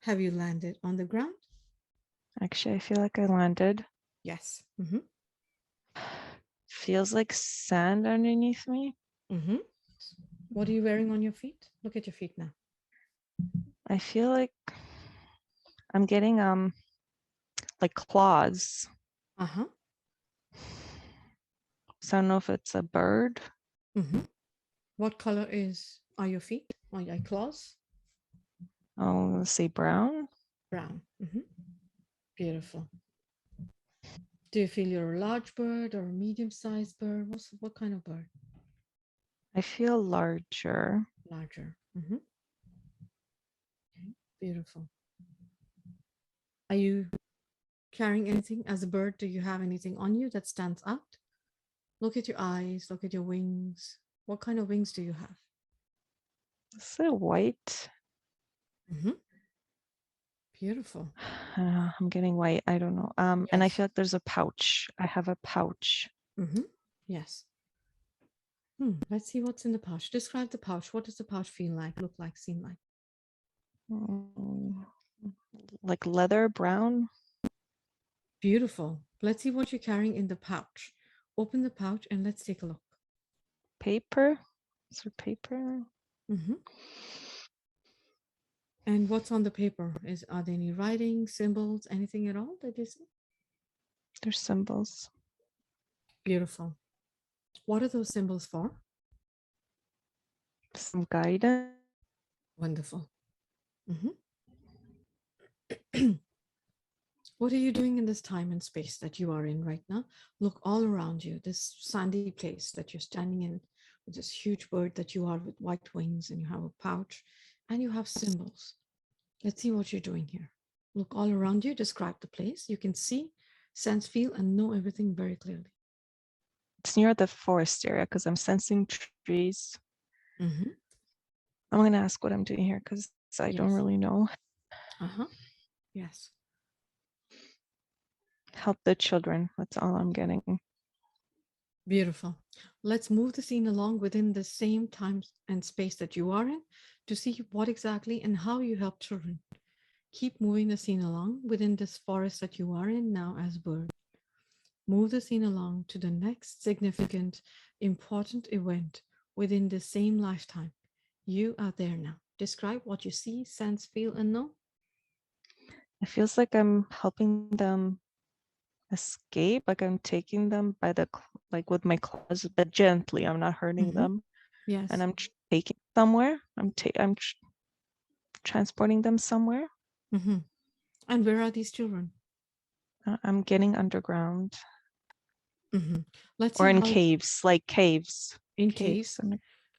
Have you landed on the ground? Actually, I feel like I landed. Yes. Feels like sand underneath me. What are you wearing on your feet? Look at your feet now. I feel like I'm getting like claws. Uh-huh. So I don't know if it's a bird. What color are your feet? Are your claws? Oh, let's say brown. Brown. Beautiful. Do you feel you're a large bird or a medium-sized bird? What kind of bird? I feel larger. Larger. Okay. Beautiful. Are you carrying anything as a bird? Do you have anything on you that stands out? Look at your eyes, look at your wings. What kind of wings do you have? Is it white? Beautiful. I'm getting white. I don't know. And I feel like there's a pouch. I have a pouch. Yes. Let's see what's in the pouch. Describe the pouch. What does the pouch feel like, look like, seem like? Like leather, brown. Beautiful. Let's see what you're carrying in the pouch. Open the pouch and let's take a look. Paper. Is there paper? And what's on the paper? Are there any writing, symbols, anything at all that you see? There's symbols. Beautiful. What are those symbols for? Some guidance. Wonderful. What are you doing in this time and space that you are in right now? Look all around you, this sandy place that you're standing in with this huge bird that you are with white wings, and you have a pouch and you have symbols. Let's see what you're doing here. Look all around you, describe the place. You can see, sense, feel, and know everything very clearly. It's near the forest area because I'm sensing trees. I'm going to ask what I'm doing here because I don't really know. Yes. Help the children. That's all I'm getting. Beautiful. Let's move the scene along within the same time and space that you are in to see what exactly and how you help children. Keep moving the scene along within this forest that you are in now as bird. Move the scene along to the next significant, important event within the same lifetime. You are there now. Describe what you see, sense, feel, and know. It feels like I'm helping them escape, like I'm taking them by the like with my claws, but gently. I'm not hurting them. Yes. And I'm taking somewhere. I'm transporting them somewhere. And where are these children? I'm getting underground. Let's or see in how caves, like caves. in caves.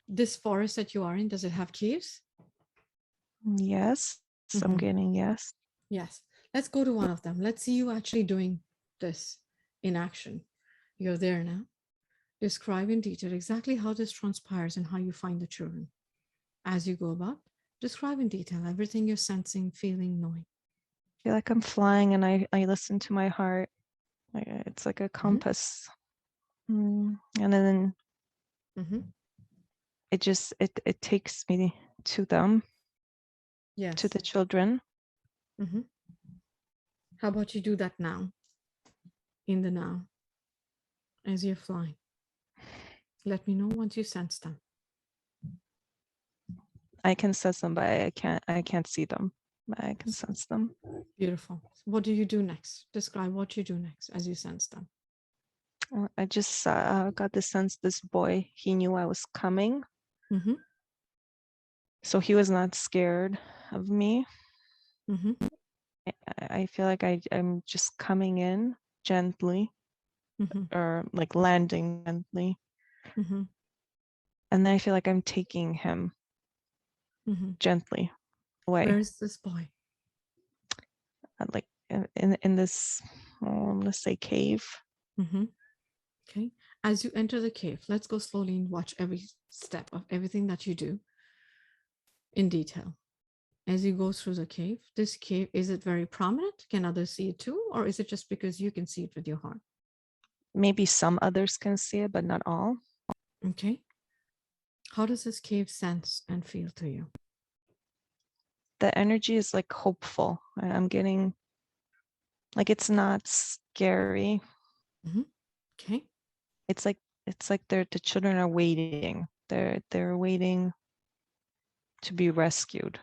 This forest that you are in, does it have caves? Yes, I'm getting yes. Yes. Let's go to one of them. Let's see you actually doing this in action. You're there now. Describe in detail exactly how this transpires and how you find the children. As you go about, describe in detail everything you're sensing, feeling, knowing. I feel like I'm flying and I listen to my heart. It's like a compass. And then it takes me to them. Yes. To the children. How about you do that now? In the now. As you're flying. Let me know once you sense them. I can sense them, but I can't see them. But I can sense them. Beautiful. What do you do next? Describe what you do next as you sense them. I just got the sense this boy, he knew I was coming. So he was not scared of me. I feel like I'm just coming in gently or like landing gently. And then I feel like I'm taking him gently away. Where is this boy? Like in this, let's say, cave. Okay. As you enter the cave, let's go slowly and watch every step of everything that you do in detail. As you go through the cave, this cave, is it very prominent? Can others see it too? Or is it just because you can see it with your heart? Maybe some others can see it, but not all. Okay. How does this cave sense and feel to you? the energy is like hopeful. I'm getting like it's not scary. Okay. It's like the children are waiting. They're waiting to be rescued.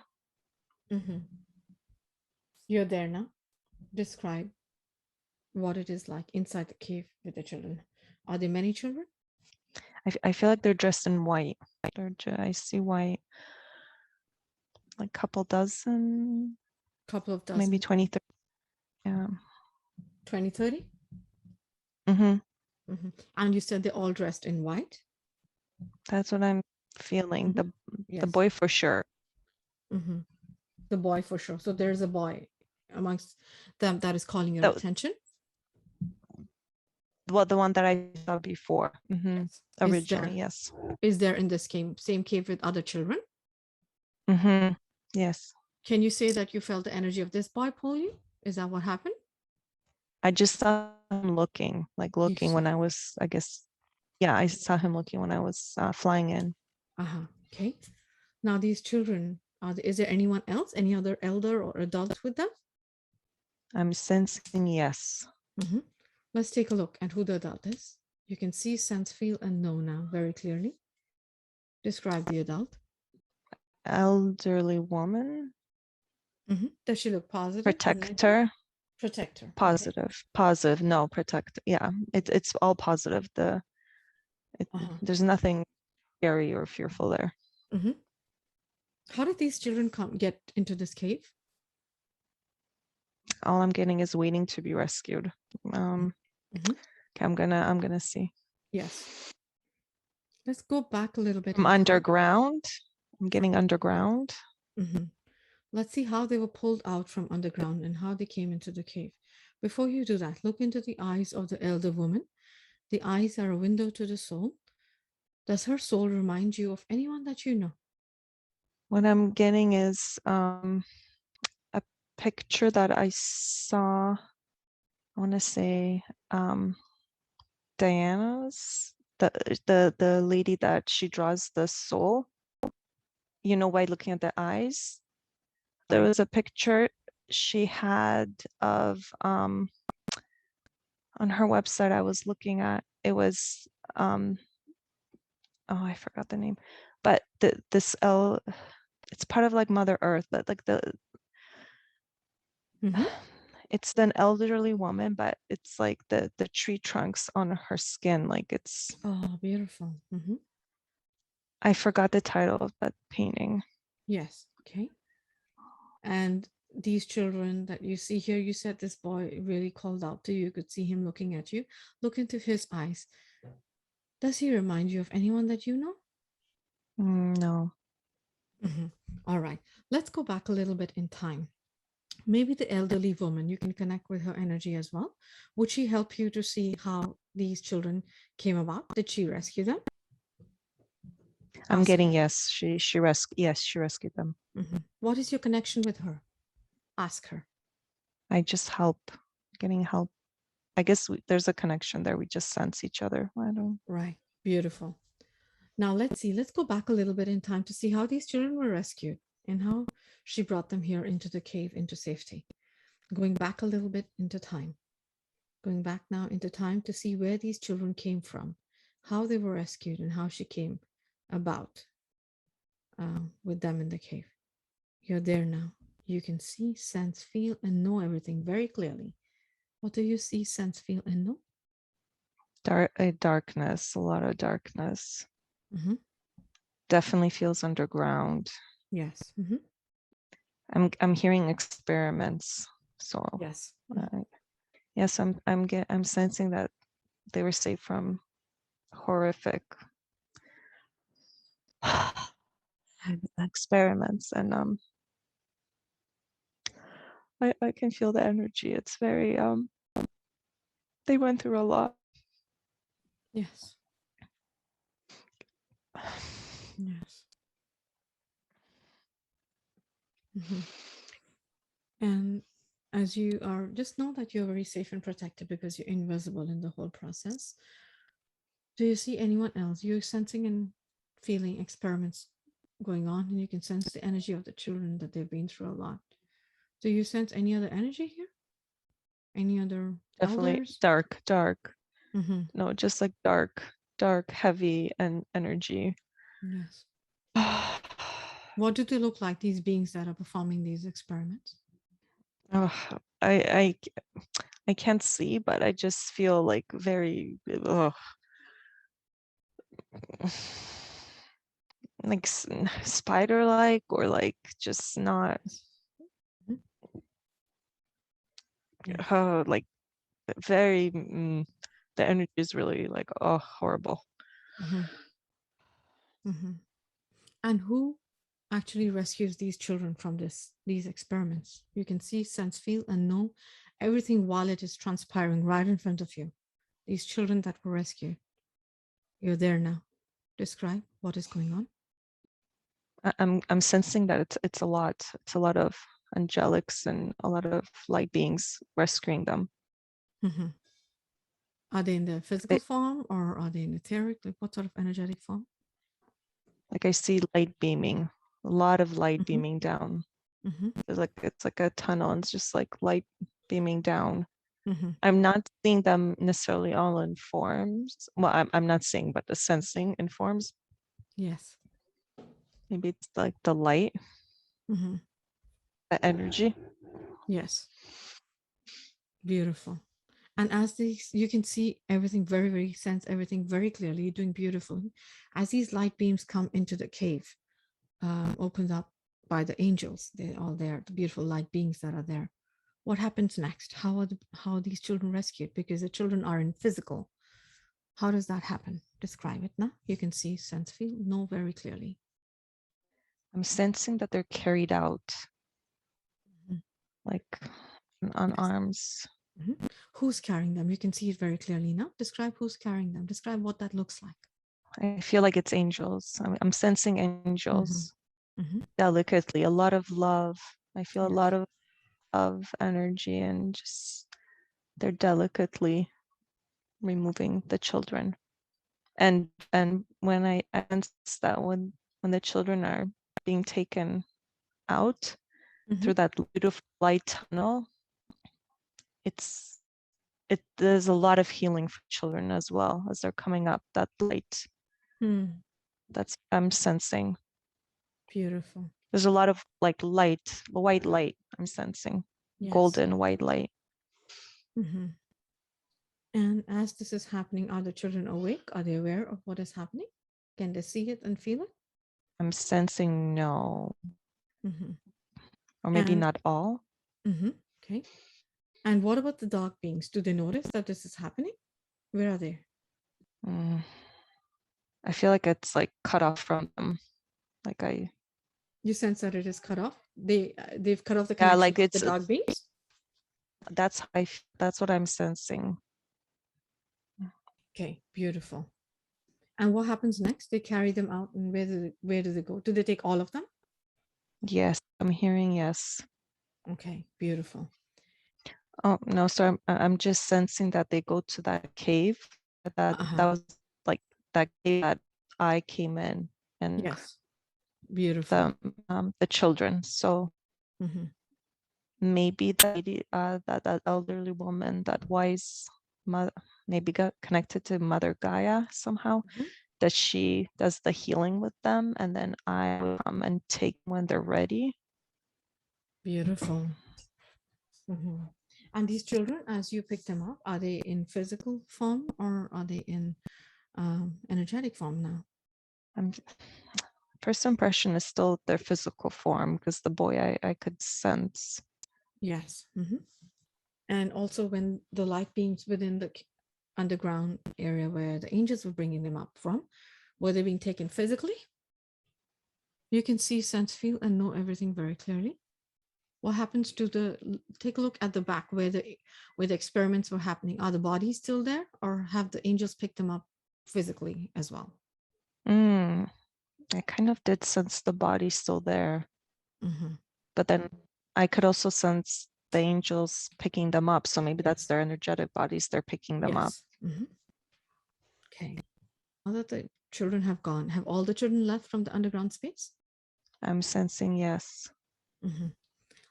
You're there now. Describe what it is like inside the cave with the children. Are there many children? I feel like they're dressed in white. I see white, like couple dozen, Couple of maybe dozen. 20, 30. Yeah. 20, 30? Mm-hmm. And you said they're all dressed in white? That's what I'm feeling. The Yes. boy for sure. The boy for sure. So there's a boy amongst them that is calling your The, attention? well, the one that I saw before. Yes. Originally, yes. Is there in this same cave with other children? Yes. Can you say that you felt the energy of this boy pull you? Is that what happened? I just saw him looking You when saw. I was, I guess, yeah, I saw him looking when I was flying in. Okay. Now these children, is there anyone else, any other elder or adult with them? I'm sensing yes. Let's take a look at who the adult is. You can see, sense, feel, and know now very clearly. Describe the adult. Elderly woman. Does she look positive? Protector. Protector. Positive. Okay. Positive. No, protect. Yeah, it's all positive. There's nothing scary or fearful there. How did these children get into this cave? All I'm getting is waiting to be rescued. Okay, I'm gonna see. Yes. Let's go back a little bit. From underground. I'm getting underground. Let's see how they were pulled out from underground and how they came into the cave. Before you do that, look into the eyes of the elder woman. The eyes are a window to the soul. Does her soul remind you of anyone that you know? What I'm getting is a picture that I saw. I want to say Diana's, the lady that she draws the soul, you know, by looking at the eyes. There was a picture she had of on her website I was looking at. It was oh, I forgot the name, but it's part of like Mother Earth, but like it's an elderly woman, but it's like the tree trunks on her skin, like it's beautiful. I forgot the title of that painting. Yes. Okay. And these children that you see here, you said this boy really called out to you. You could see him looking at you. Look into his eyes. Does he remind you of anyone that you know? No. All right. Let's go back a little bit in time. Maybe the elderly woman, you can connect with her energy as well. Would she help you to see how these children came about? Did she rescue them? I'm getting yes. She rescued them. What is your connection with her? Ask her. I just help, getting help. I guess there's a connection there. We just sense each other. I don't. Right. Beautiful. Now let's see. Let's go back a little bit in time to see how these children were rescued and how she brought them here into the cave into safety. Going back a little bit into time. Going back now into time to see where these children came from, how they were rescued, and how she came about with them in the cave. You're there now. You can see, sense, feel, and know everything very clearly. What do you see, sense, feel, and know? Darkness, a lot of darkness. Definitely feels underground. Yes. I'm hearing experiments. So yes. Yes, I'm sensing that they were saved from horrific experiments, and I can feel the energy. It's very they went through a lot. Yes. Yes. And as you are, just know that you're very safe and protected because you're invisible in the whole process. Do you see anyone else? You're sensing and feeling experiments going on, and you can sense the energy of the children that they've been through a lot. Do you sense any other energy here? Any other Definitely elders? dark, dark. Mm-hmm. No, just like dark, dark, heavy and energy. Yes. What do they look like, these beings that are performing these experiments? Oh, I I can't see, but I just feel like very like spider-like, or like just not Mhm. Yes. like very the energy is really like horrible. Mm-hmm. Mm-hmm. And who actually rescues these children from these experiments? You can see, sense, feel, and know everything while it is transpiring right in front of you. These children that were rescued. You're there now. Describe what is going on. I'm sensing that it's a lot. It's a lot of angelics and a lot of light beings rescuing them. Mm-hmm. Are they in the physical It, form or are they in etheric? Like what sort of energetic form? like I see light beaming, a lot of light Mm-hmm. beaming down. Mm-hmm. There's like it's like a tunnel, and it's just like light beaming down. Mm-hmm. I'm not seeing them necessarily all in forms. Well, I'm not seeing, but the sensing in forms. Yes. Maybe it's like the light, Mm-hmm. the energy. Yes. Beautiful. And as these, you can see everything very, very sense everything very clearly. You're doing beautifully. As these light beams come into the cave, opened up by the angels, they're all there, the beautiful light beings that are there. What happens next? How are these children rescued? Because the children are in physical. How does that happen? Describe it now. You can see, sense, feel, know very clearly. I'm sensing that they're carried out Mhm. like on Yes. arms. Mhm. Who's carrying them? You can see it very clearly now. Describe who's carrying them. Describe what that looks like. I feel like it's angels. I'm sensing Mm-hmm. angels Mm-hmm. delicately, a lot of love. I feel a lot Yes. of energy, and just they're delicately removing the children. And when I sense that when the children are being taken out Mm-hmm. through that beautiful light tunnel, it's it there's a lot of healing for children as well as they're coming up that light. Hmm. That's I'm sensing. Beautiful. There's a lot of like light, white light I'm sensing, Yes. golden white light. Mm-hmm. And as this is happening, are the children awake? Are they aware of what is happening? Can they see it and feel it? I'm sensing no, Mm-hmm. or maybe And not all. mm-hmm. Okay. And what about the dark beings? Do they notice that this is happening? Where are they? Mm, I feel like it's like cut off from them. Like I, You sense that it is cut off. They've cut off the yeah, connection like with the dark beings. that's what I'm sensing. Okay, beautiful. And what happens next? They carry them out, and where do they go? Do they take all of them? Yes, I'm hearing yes. Okay, beautiful. Oh no, so I'm just sensing that they go to that cave. That Uh-huh. was like that cave that I came in, and Yes, beautiful. the children. So Mm-hmm. maybe that that elderly woman, that wise mother, maybe got connected to Mother Gaia somehow. Mm-hmm. That she does the healing with them, and then I will come and take when they're ready. Beautiful. Mm-hmm. And these children, as you pick them up, are they in physical form or are they in energetic form now? I'm First impression is still their physical form, because the boy I could sense. Yes. Mm-hmm. And also, when the light beams within the underground area where the angels were bringing them up from, were they being taken physically? You can see, sense, feel, and know everything very clearly. What happens to take a look at the back where the experiments were happening? Are the bodies still there, or have the angels picked them up physically as well? Mm, I kind of did sense the body still there, Mm-hmm. but then I could also sense the angels picking them up. So maybe that's Yes. their energetic bodies. They're picking them up. Yes. Mm-hmm. Okay. Now that the children have gone, have all the children left from the underground space? I'm sensing yes. Mhm.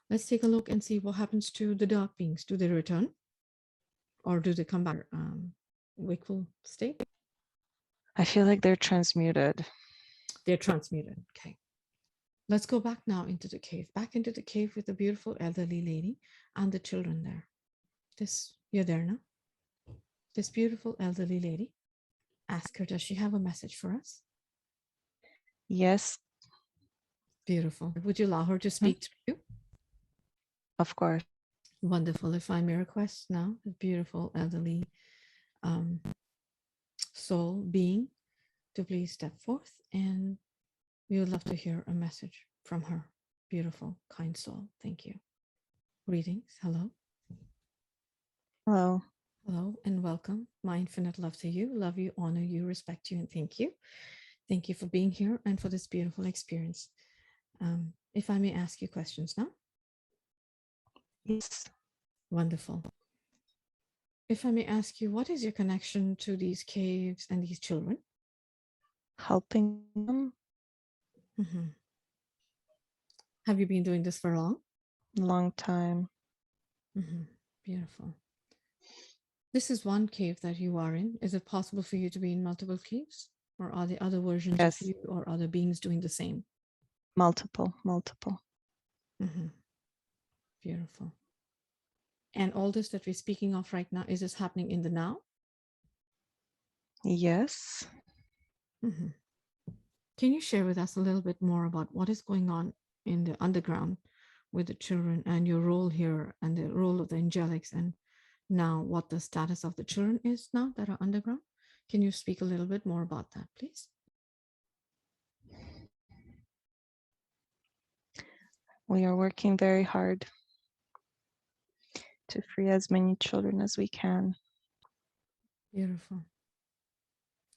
Let's take a look and see what happens to the dark beings. Do they return or do they come back wakeful state? I feel like they're transmuted. They're transmuted. Okay. Let's go back now into the cave, back into the cave with the beautiful elderly lady and the children there. You're there now. This beautiful elderly lady. Ask her, does she have a message for us? Yes, Beautiful. Would you allow her to speak to you? of course. Wonderful. If I may request now, the beautiful elderly um, soul being to please step forth, and we would love to hear a message from her. Beautiful, kind soul. Thank you. Greetings. Hello. Hello. Hello and welcome. My infinite love to you. Love you, honor you, respect you, and thank you. Thank you for being here and for this beautiful experience. If I may ask you questions now. Yes. Wonderful. If I may ask you, what is your connection to these caves and these children? Helping them. Mhm. Have you been doing this for long? Long time. Beautiful. This is one cave that you are in. Is it possible for you to be in multiple caves? Or are there other versions of Yes. you or other beings doing the same? Multiple. Beautiful. And all this that we're speaking of right now, is this happening in the now? Yes. Can you share with us a little bit more about what is going on in the underground with the children and your role here and the role of the angelics, and now what the status of the children is now that are underground? Can you speak a little bit more about that, please? We are working very hard to free as many children as we can. Beautiful.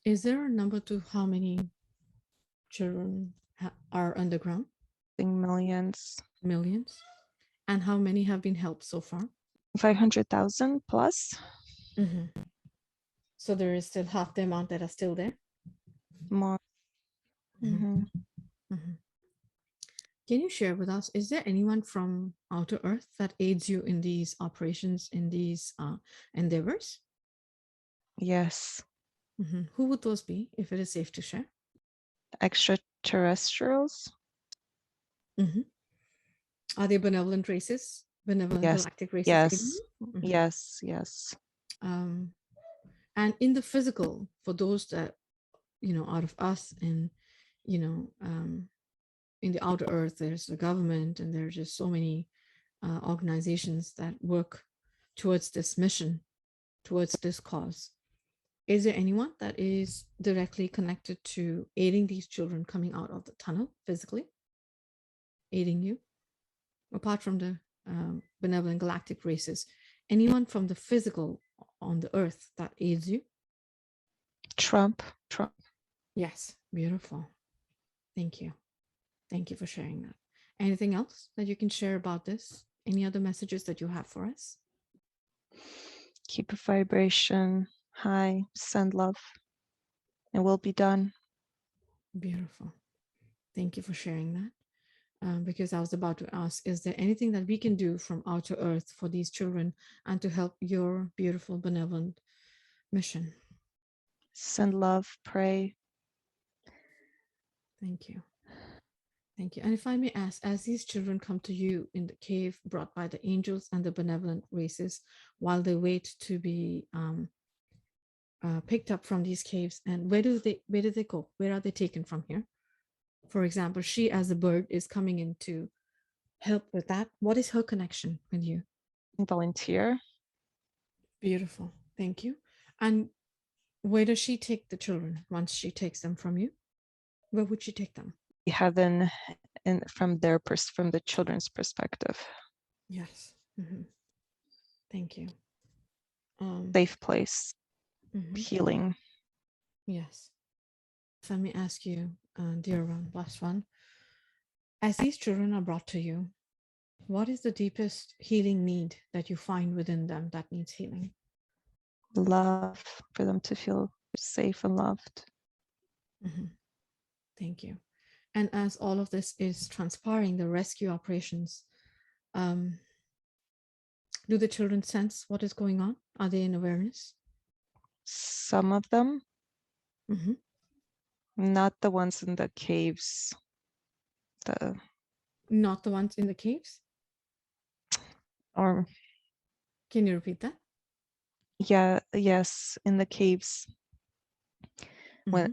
Is there a number to how many children are underground? Millions. Millions. And how many have been helped so far? 500,000 plus. So there is still half the amount that are still there? More. Can you share with us, is there anyone from outer earth that aids you in these operations, in these endeavors? Yes. Who would those be, if it is safe to share? Extraterrestrials. Are they benevolent races, benevolent Yes. galactic races? Yes. Yes. Yes. And in the physical, for those that, out of us and, in the outer earth, there's the government and there's just so many organizations that work towards this mission, towards this cause. Is there anyone that is directly connected to aiding these children coming out of the tunnel physically, aiding you, apart from the benevolent galactic races? Anyone from the physical on the earth that aids you? Trump. Yes, beautiful. Thank you. Thank you for sharing that. Anything else that you can share about this? Any other messages that you have for us? Keep a vibration high. Send love. It will be done. Beautiful. Thank you for sharing that. Because I was about to ask, is there anything that we can do from outer earth for these children and to help your beautiful, benevolent mission? Send love. Pray. Thank you. Thank you. And if I may ask, as these children come to you in the cave brought by the angels and the benevolent races, while they wait to be picked up from these caves, and where do they go? Where are they taken from here? For example, she as a bird is coming in to help with that. What is her connection with you? Volunteer. Beautiful. Thank you. And where does she take the children once she takes them from you? Where would she take them? Heaven, and from the children's perspective. Yes. Thank you. Safe place. Healing. Yes. If I may ask you, dear one, last one, as these children are brought to you, what is the deepest healing need that you find within them that needs healing? Love, for them to feel safe and loved. Thank you. And as all of this is transpiring, the rescue operations, do the children sense what is going on? Are they in awareness? Some of them, Mm-hmm. not the ones in the caves. Not the ones in the caves? Or Can you repeat that? yes, in the caves. Mm-hmm.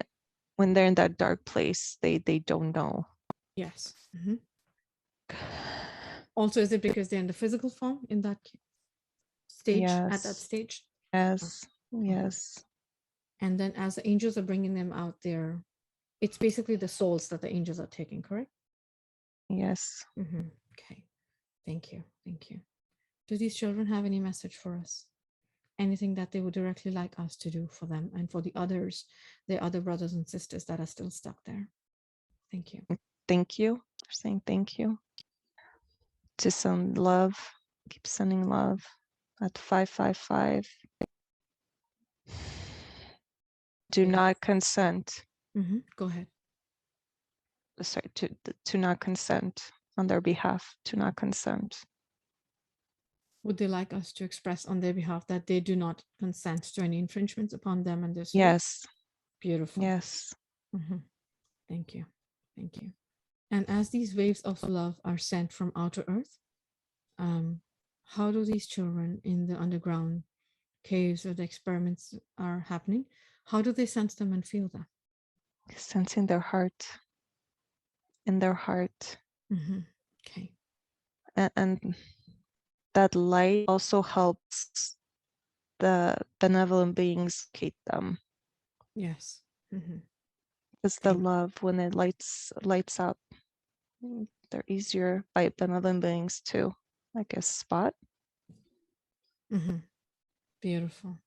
When they're in that dark place, they don't know. Yes. Mm-hmm. Also, is it because they're in the physical form in that stage, at that Yes, stage? yes, Okay. yes, And then as the angels are bringing them out there, it's basically the souls that the angels are taking, correct? yes. Mm-hmm. Okay. Thank you. Thank you. Do these children have any message for us? Anything that they would directly like us to do for them and for the others, their other brothers and sisters that are still stuck there? Thank you. Thank you. They're saying thank you. To send love. Keep sending love at 555. Do Yeah. not consent. Mm-hmm. Go ahead. Sorry, to not consent on their behalf. To not consent. Would they like us to express on their behalf that they do not consent to any infringements upon them and their soul? Yes, Beautiful. yes. Mm-hmm. Thank you. Thank you. And as these waves of love are sent from outer earth, how do these children in the underground caves where the experiments are happening, how do they sense them and feel that? Sensing their heart. In their heart. Mm-hmm. Okay. And that light also helps the benevolent beings locate them. Yes. Mm-hmm. It's the love when it lights up. They're easier by benevolent beings too, like a spot. Mm-hmm. Beautiful.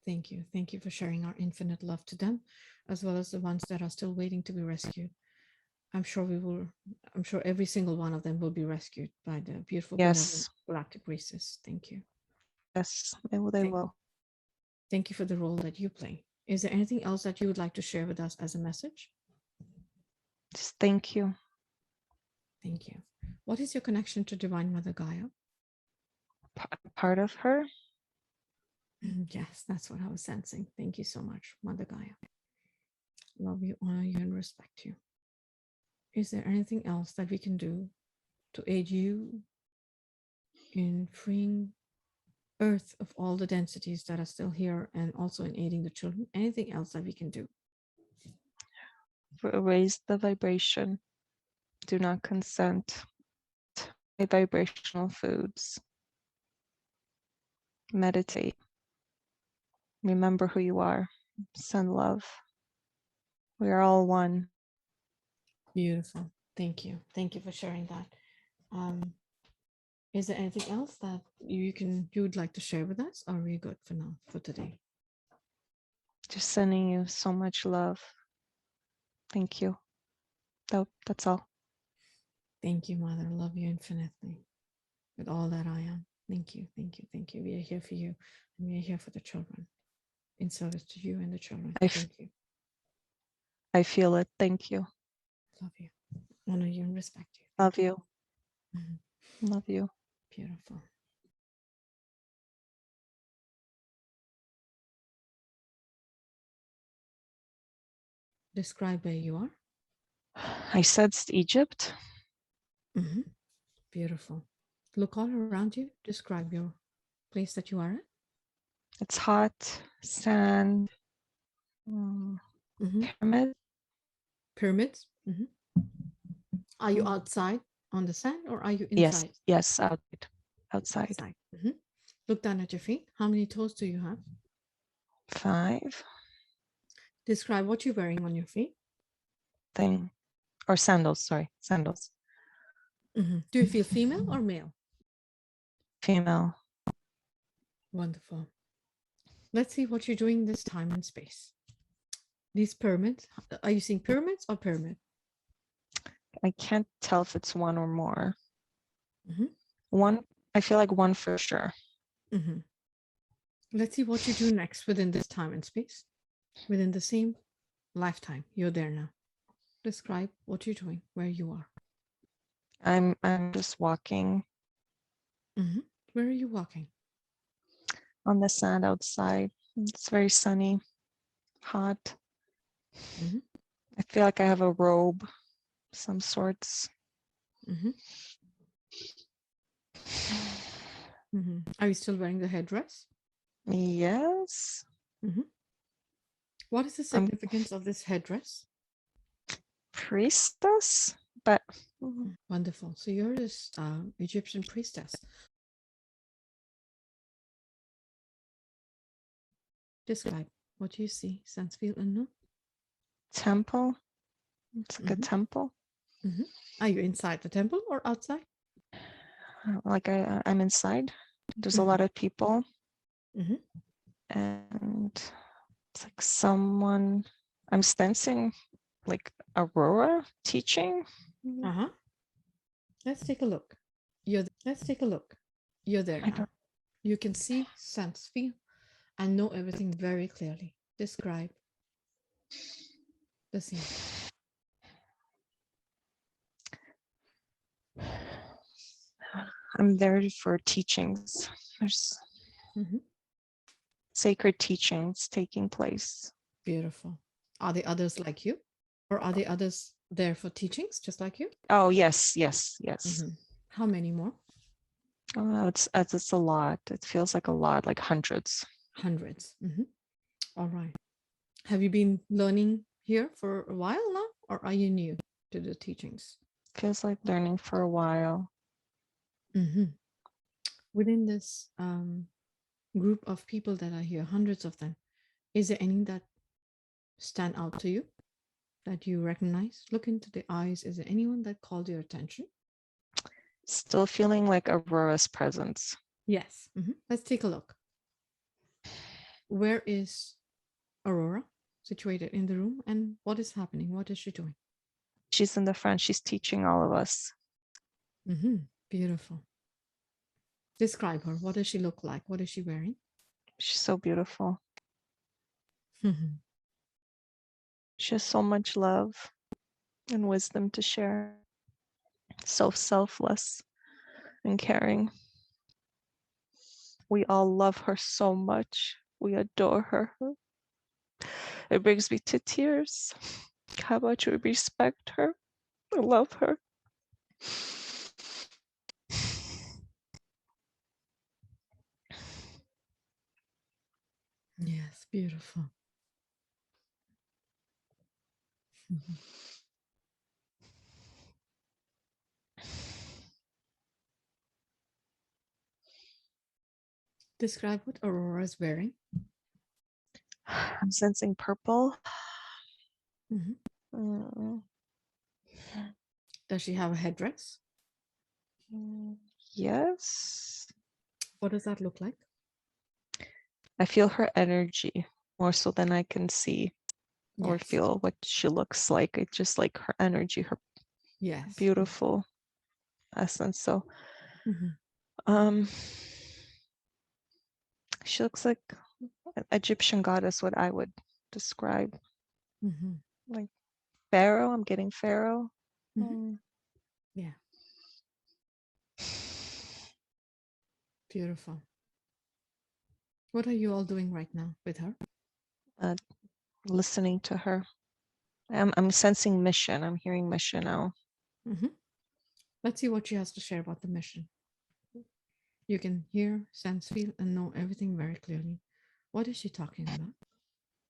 Thank you. Thank you for sharing our infinite love to them, as well as the ones that are still waiting to be rescued. I'm sure every single one of them will be rescued by the beautiful, benevolent Yes, galactic races. Thank you. yes, they Thank, will. thank you for the role that you play. Is there anything else that you would like to share with us as a message? Just thank you. Thank you. What is your connection to Divine Mother Gaia? Part of her. Yes, that's what I was sensing. Thank you so much, Mother Gaia. Love you, honor you, and respect you. Is there anything else that we can do to aid you in freeing Earth of all the densities that are still here and also in aiding the children? Anything else that we can do? Raise the vibration. Do not consent to vibrational foods. Meditate. Remember who you are. Send love. We are all one. Beautiful. Thank you. Thank you for sharing that. Is there anything else that you would like to share with us? Or are we good for now, for today? Just sending you so much love. Thank you. That's all. Thank you, Mother. Love you infinitely with all that I am. Thank you. Thank you. Thank you. We are here for you and we are here for the children in service to you and the children. Thank you. I feel it. Thank you. Love you. Honor you and respect you. Love you. Mhm. Love you. Beautiful. Describe where you are. I sensed Egypt. Mhm. Beautiful. Look all around you. Describe your place that you are at. It's hot, sand, Mhm. pyramid. Pyramids. Mhm. Are you outside on the sand or are you Yes, inside? yes, outside. Outside. Mhm. Look down at your feet. How many toes do you have? 5 Describe what you're wearing on your feet. thing, or sandals. Sorry, sandals. Mhm. Do you feel female or male? Female. Wonderful. Let's see what you're doing this time and space. These pyramids, are you seeing pyramids or pyramid? I can't tell if it's one or more. Mhm. One, I feel like one for sure. Mhm. Let's see what you do next within this time and space, within the same lifetime. You're there now. Describe what you're doing, where you are. I'm just walking Where are you walking? on the sand outside. It's very sunny, hot. I feel like I have a robe, some sorts. Are you still wearing the headdress? Yes. What is the significance of this headdress? Priestess, but Wonderful. So you're this Egyptian priestess. Describe what you see, sense, feel, and know. temple. It's like a temple. Are you inside the temple or outside? Like I'm inside. There's a lot of people, and it's like someone. I'm sensing like Aurora teaching. Let's take a look. You're there now. You can see, sense, feel, and know everything very clearly. Describe the scene. I'm there for teachings. There's sacred teachings taking place. Beautiful. Are there others like you? Or are there others there for teachings just like you? Oh, yes. How many more? Oh, it's a lot. It feels like a lot, like hundreds. Hundreds. All right. Have you been learning here for a while now, or are you new to the teachings? Feels like learning for a while. Within this group of people that are here, hundreds of them, is there any that stand out to you that you recognize? Look into the eyes. Is there anyone that called your attention? Still feeling like Aurora's presence. Yes. Let's take a look. Where is Aurora situated in the room, and what is happening? What is she doing? She's in the front. She's teaching all of us. Beautiful. Describe her. What does she look like? What is she wearing? She's so beautiful. She has so much love and wisdom to share. So selfless and caring. We all love her so much. We adore her. It brings me to tears. How much we respect her. I love her. Yes, beautiful. Describe what Aurora is wearing. I'm sensing purple. Does she have a headdress? Yes. What does that look like? I feel her energy more so than I can see or Yes. feel what she looks like. It's just like her energy, her beautiful essence. So she looks like an Egyptian goddess, what I would describe. Like Pharaoh. I'm getting Pharaoh. Yeah. Beautiful. What are you all doing right now with her? Listening to her. I'm sensing mission. I'm hearing mission now. Let's see what she has to share about the mission. You can hear, sense, feel, and know everything very clearly. What is she talking about?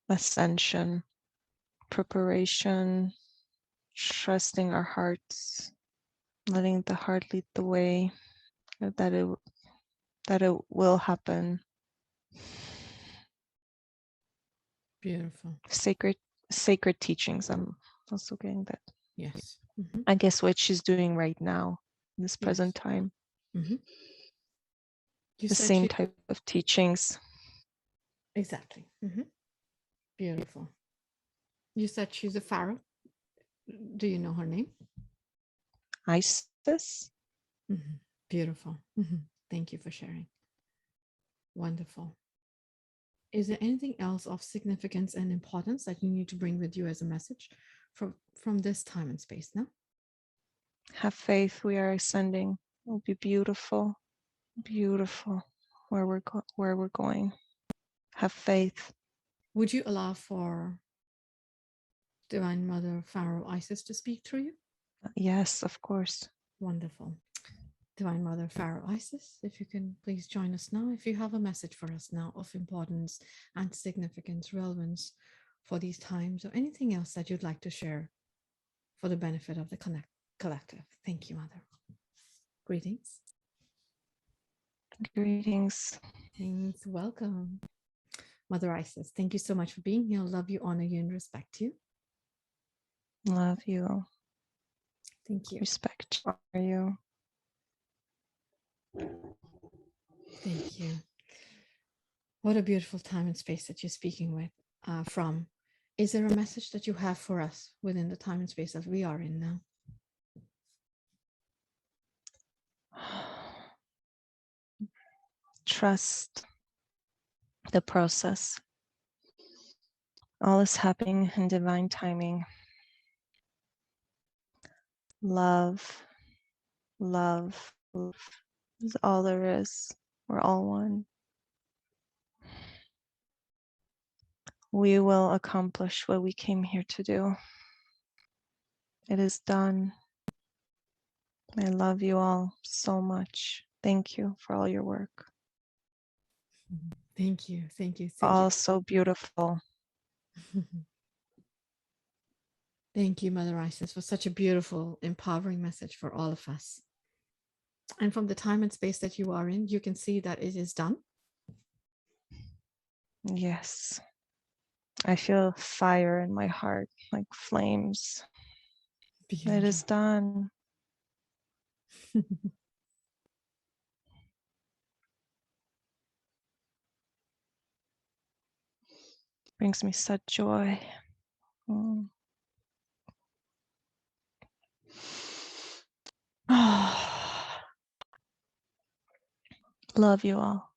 Ascension, preparation, trusting our hearts, letting the heart lead the way, that it will happen. Beautiful. Sacred teachings. I'm also getting that. Yes. I guess what she's doing right now in this present time. The same type of teachings. Exactly. Beautiful. You said she's a pharaoh. Do you know her name? Isis. Beautiful. Thank you for sharing. Wonderful. Is there anything else of significance and importance that you need to bring with you as a message from this time and space now. Have faith. We are ascending. It will be beautiful, beautiful where we're going. Have faith. Would you allow for Divine Mother Pharaoh Isis to speak through you? Yes, of course. Wonderful. Divine Mother Pharaoh Isis, if you can please join us now. If you have a message for us now of importance and significance, relevance for these times, or anything else that you'd like to share for the benefit of the collective. Thank you, Mother. Greetings. Greetings. Thanks. Welcome. Mother Isis, thank you so much for being here. Love you, honor you, and respect you. Love you. Thank you. Respect you. Thank you. What a beautiful time and space that you're speaking with from. Is there a message that you have for us within the time and space that we are in now? Trust the process. All is happening in divine timing. Love, love, love is all there is. We're all one. We will accomplish what we came here to do. It is done. I love you all so much. Thank you for all your work. Thank you. Thank you. Thank All you. so beautiful. Thank you, Mother Isis, for such a beautiful, empowering message for all of us. And from the time and space that you are in, you can see that it is done. Yes. I feel fire in my heart, like flames. Beautiful. It is done. Brings me such joy. Mm. Love you all.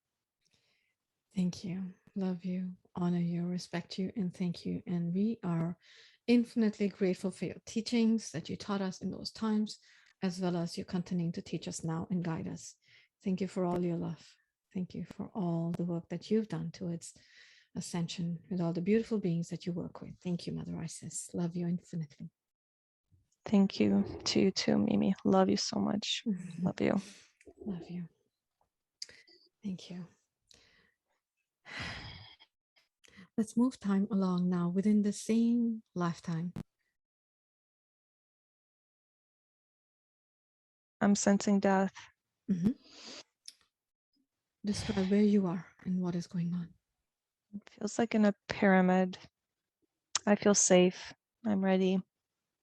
Thank you. Love you, honor you, respect you, and thank you. And we are infinitely grateful for your teachings that you taught us in those times, as well as you continuing to teach us now and guide us. Thank you for all your love. Thank you for all the work that you've done towards ascension with all the beautiful beings that you work with. Thank you, Mother Isis. Love you infinitely. Thank you to you too, Mimi. Love you so much. Love you. Love you. Thank you. Let's move time along now within the same lifetime. I'm sensing death. Mm-hmm. Describe where you are and what is going on. It feels like in a pyramid. I feel safe. I'm ready.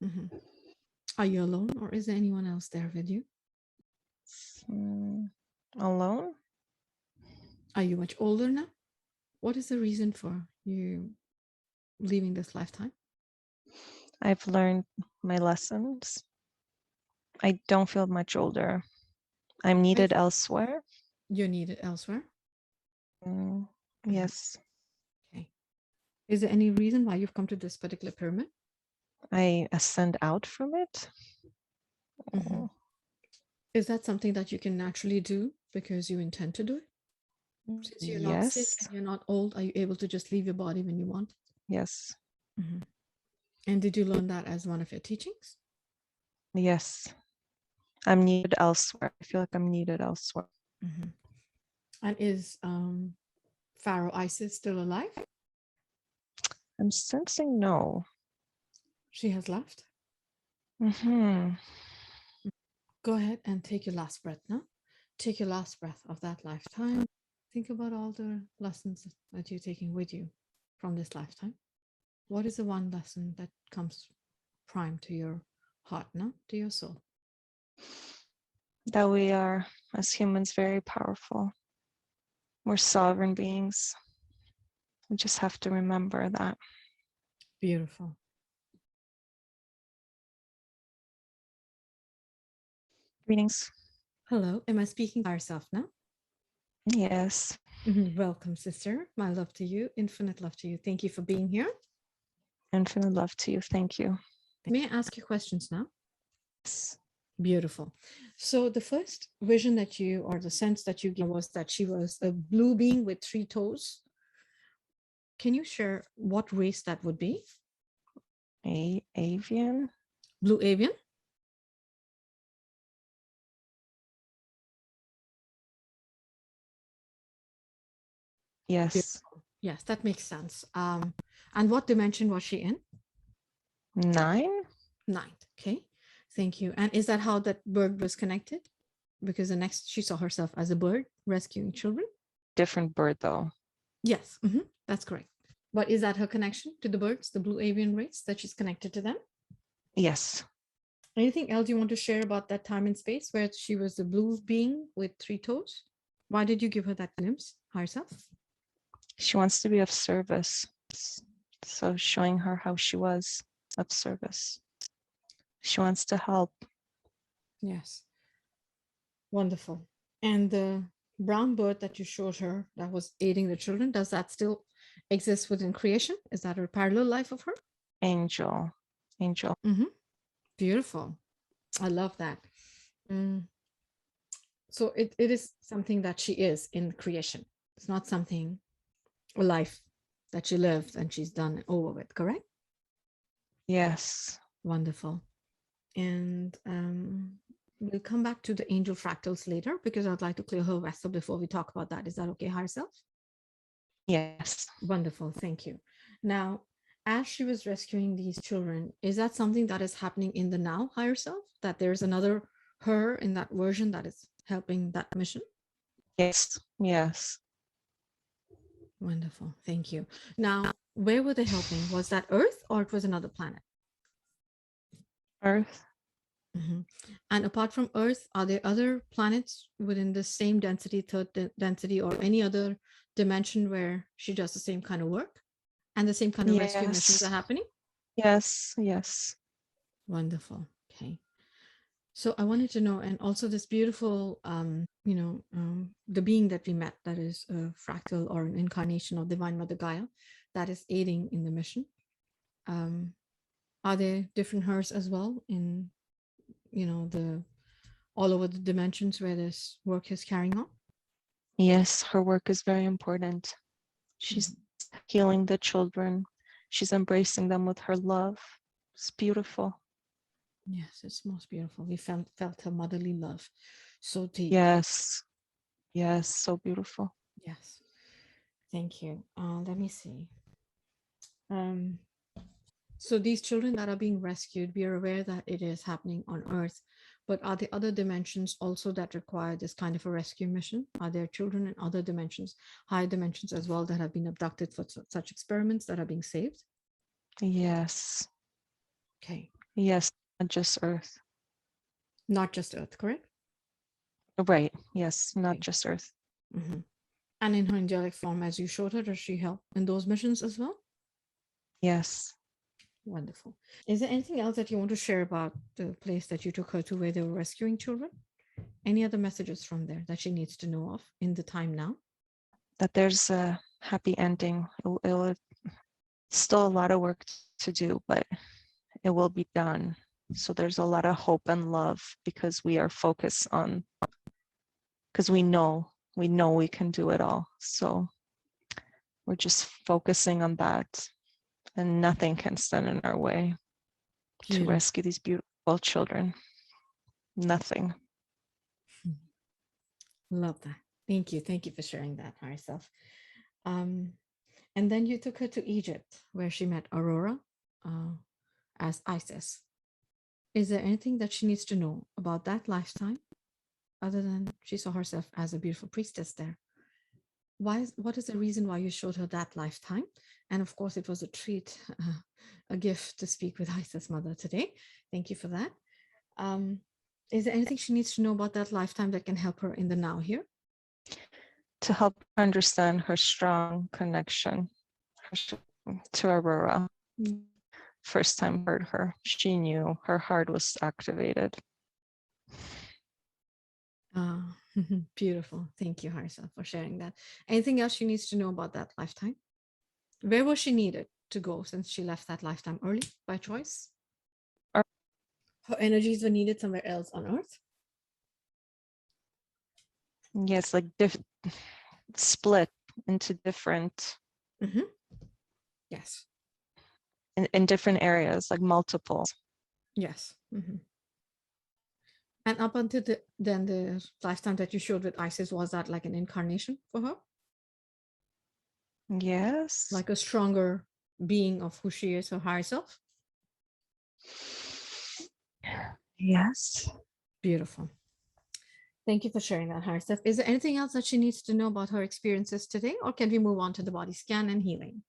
Mm-hmm. Are you alone or is there anyone else there with you? Alone? Are you much older now? What is the reason for you leaving this lifetime? I've learned my lessons. I don't feel much older. I'm needed elsewhere. You're needed elsewhere? Yes. Okay. Is there any reason why you've come to this particular pyramid? I ascend out from it. Mm-hmm. Is that something that you can naturally do because you intend to do it? Since you're not sick Yes. and you're not old, are you able to just leave your body when you want? Yes. Mm-hmm. And did you learn that as one of your teachings? Yes. I'm needed elsewhere. I feel like I'm needed elsewhere. Mm-hmm. And is Pharaoh Isis still alive? I'm sensing no. She has left? Mm-hmm. Go ahead and take your last breath now. Take your last breath of that lifetime. Think about all the lessons that you're taking with you from this lifetime. What is the one lesson that comes prime to your heart now, to your soul? That we are, as humans, very powerful. We're sovereign beings. We just have to remember that. Beautiful. Greetings. Hello, am I speaking by yourself now? Yes. Welcome, sister. My love to you, infinite love to you. Thank you for being here. Infinite love to you. Thank you. May I ask you questions now? Yes. Beautiful. So the first vision that you, or the sense that you gave, was that she was a blue being with 3 toes. Can you share what race that would be? Avian. Blue avian? Yes. Beautiful. Yes, that makes sense. And what dimension was she in? 9. Ninth. Okay. Thank you. And is that how that bird was connected? Because the next she saw herself as a bird rescuing children? Different bird though. Yes, that's correct. But is that her connection to the birds, the blue avian race, that she's connected to them? Yes. Anything else you want to share about that time and space where she was the blue being with 3 toes? Why did you give her that glimpse, higher self? She wants to be of service. So showing her how she was of service. She wants to help. Yes. Wonderful. And the brown bird that you showed her that was aiding the children, does that still exist within creation? Is that a parallel life of her? Angel. Beautiful. I love that. So it is something that she is in creation. It's not something, a life that she lived and she's done over with, correct? Yes. Wonderful. And we'll come back to the angel fractals later because I'd like to clear her vessel before we talk about that. Is that okay, higher self? Yes. Wonderful. Thank you. Now, as she was rescuing these children, is that something that is happening in the now, higher self? That there's another her in that version that is helping that mission? Yes. Yes. Wonderful. Thank you. Now, where were they helping? Was that Earth or it was another planet? Earth. And apart from Earth, are there other planets within the same density, third density, or any other dimension where she does the same kind of work and the same kind of rescue missions are happening? Yes. Yes. Wonderful. Okay. So I wanted to know, and also this beautiful, the being that we met, that is a fractal or an incarnation of Divine Mother Gaia, that is aiding in the mission. Are there different hers as well in, the all over the dimensions where this work is carrying on? Yes. Her work is very important. She's healing the children. She's embracing them with her love. It's beautiful. Yes, it's most beautiful. We felt her motherly love so deep. Yes. Yes. So beautiful. Yes. Thank you. Let me see. So these children that are being rescued, we are aware that it is happening on Earth, but are there other dimensions also that require this kind of a rescue mission? Are there children in other dimensions, higher dimensions as well, that have been abducted for such experiments that are being saved? Yes. Okay. Yes. Not just Earth. Not just Earth, correct? Right. Yes. Not Okay. just Earth. And in her angelic form, as you showed her, does she help in those missions as well? Yes. Wonderful. Is there anything else that you want to share about the place that you took her to where they were rescuing children? Any other messages from there that she needs to know of in the time now? That there's a happy ending. It'll still a lot of work to do, but it will be done. So there's a lot of hope and love because we are focused on, because we know we can do it all. So we're just focusing on that, and nothing can stand in our way to rescue these beautiful children. Nothing. Love that. Thank you. Thank you for sharing that, herself. And then you took her to Egypt, where she met Aurora as Isis. Is there anything that she needs to know about that lifetime, other than she saw herself as a beautiful priestess there? What is the reason why you showed her that lifetime? And of course, it was a treat, a gift to speak with Isis Mother today. Thank you for that. Is there anything she needs to know about that lifetime that can help her in the now here? To help understand her strong connection to Aurora. First time heard her, she knew her heart was activated. Beautiful. Thank you, Harsa, for sharing that. Anything else she needs to know about that lifetime? Where was she needed to go since she left that lifetime early by choice? Her energies were needed somewhere else on Earth. Yes, like split into different Yes. in different areas, like multiple. Yes. And up until then, the lifetime that you showed with Isis, was that like an incarnation for her? Yes. Like a stronger being of who she is, her higher self? Yes. Beautiful. Thank you for sharing that, higher self. Is there anything else that she needs to know about her experiences today, or can we move on to the body scan and healing?